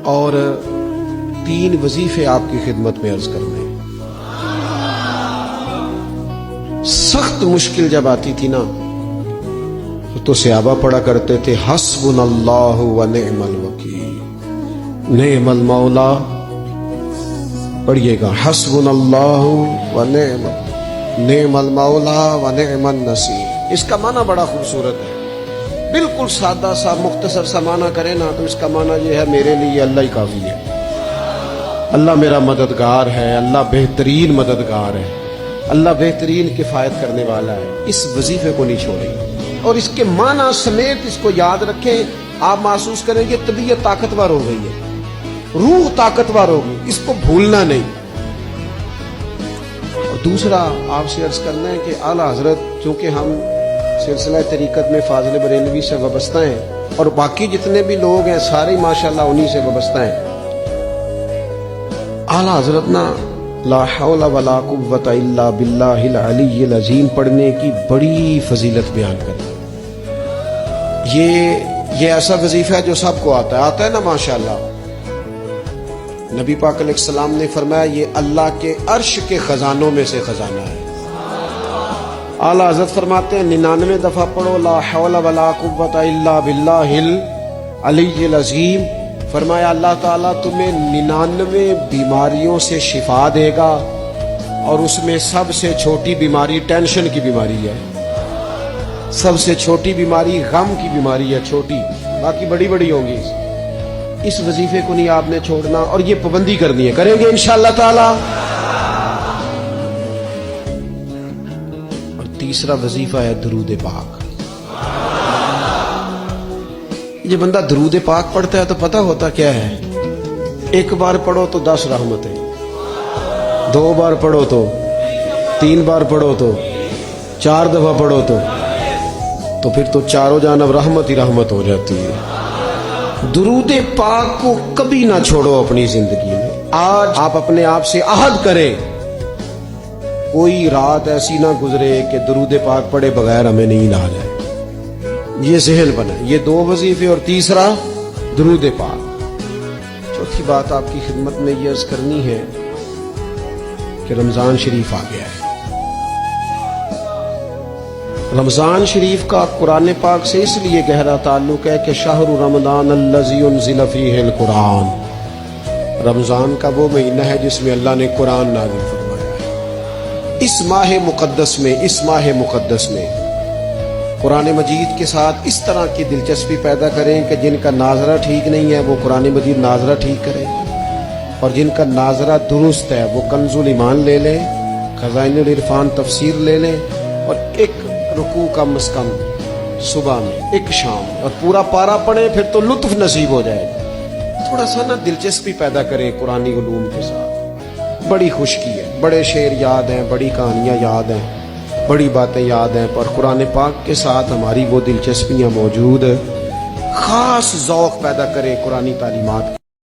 اور 3 وظیفے آپ کی خدمت میں عرض کرنے ہیں۔ سخت مشکل جب آتی تھی نا تو صحابہ پڑھا کرتے تھے حسبنا اللہ و نعم الوکیل، نعم المولا، پڑھیے گا حسبنا اللہ و نعم المولا و نعم النصیر۔ اس کا معنی بڑا خوبصورت ہے، بالکل سادہ سا مختصر سا معنی کرے نا تو اس کا معنی یہ ہے میرے لیے اللہ ہی کافی ہے، اللہ میرا مددگار ہے، اللہ بہترین مددگار ہے، اللہ بہترین کفایت کرنے والا ہے۔ اس وظیفے کو نہیں چھوڑیں اور اس کے معنی سمیت اس کو یاد رکھیں۔ آپ محسوس کریں گے طبیعت طاقتور ہو گئی ہے، روح طاقتور ہوگی، اس کو بھولنا نہیں۔ اور دوسرا آپ سے عرض کرنا ہے کہ اعلیٰ حضرت چونکہ ہم سلسلہ طریقت میں فاضل بریلوی سے وابستہ ہیں اور باقی جتنے بھی لوگ ہیں سارے ماشاءاللہ انہی سے وابستہ ہیں، اعلیٰ حضرت نا لا حول ولا قوت الا باللہ العلی العظیم پڑھنے کی بڑی فضیلت بیان کرتے ہیں۔ یہ ایسا وظیفہ ہے جو سب کو آتا ہے نا ماشاءاللہ۔ نبی پاک علیہ السلام نے فرمایا یہ اللہ کے عرش کے خزانوں میں سے خزانہ ہے۔ اعلیٰ حضرت فرماتے ہیں 99 دفعہ پڑھو لا حول ولا قوت الا باللہ العلی العظیم، فرمایا اللہ تعالیٰ تمہیں 99 بیماریوں سے شفا دے گا، اور اس میں سب سے چھوٹی بیماری ٹینشن کی بیماری ہے، سب سے چھوٹی بیماری غم کی بیماری ہے، چھوٹی، باقی بڑی بڑی ہوں گی۔ اس وظیفے کو نہیں آپ نے چھوڑنا اور یہ پابندی کرنی ہے، کریں گے انشاءاللہ تعالی۔ اور تیسرا وظیفہ ہے درود پاک۔ یہ بندہ درود پاک پڑھتا ہے تو پتہ ہوتا کیا ہے، 1 بار پڑھو تو 10 رحمتیں، 2 بار پڑھو تو 3 بار پڑھو تو 4 دفعہ پڑھو تو پھر تو چاروں جانب رحمت ہی رحمت ہو جاتی ہے۔ درود پاک کو کبھی نہ چھوڑو اپنی زندگی میں۔ آج آپ اپنے آپ سے عہد کریں، کوئی رات ایسی نہ گزرے کہ درود پاک پڑھے بغیر ہمیں نیند آ جائے۔ یہ ذہن بنا، یہ 2 وظیفے اور تیسرا درود پاک۔ چوتھی بات آپ کی خدمت میں یہ عرض کرنی ہے کہ رمضان شریف آ گیا ہے۔ رمضان شریف کا قرآن پاک سے اس لیے گہرا تعلق ہے کہ شہر رمضان الذی انزل فیہ القرآن، رمضان کا وہ مہینہ ہے جس میں اللہ نے قرآن نازل فرمایا ہے۔ اس ماہ مقدس میں قرآن مجید کے ساتھ اس طرح کی دلچسپی پیدا کریں کہ جن کا ناظرہ ٹھیک نہیں ہے وہ قرآن مجید ناظرہ ٹھیک کرے، اور جن کا ناظرہ درست ہے وہ کنز الایمان لے لیں، خزائن العرفان تفسیر لے لیں، اور ایک رکوع کم از کم صبح میں، ایک شام، اور پورا پارا پڑھیں، پھر تو لطف نصیب ہو جائے گا۔ تھوڑا سا نا دلچسپی پیدا کریں قرآنی علوم کے ساتھ۔ بڑی خشکی ہے، بڑے شعر یاد ہیں، بڑی کہانیاں یاد ہیں، بڑی باتیں یاد ہیں، پر قرآن پاک کے ساتھ ہماری وہ دلچسپیاں موجود، خاص ذوق پیدا کریں قرآنی تعلیمات۔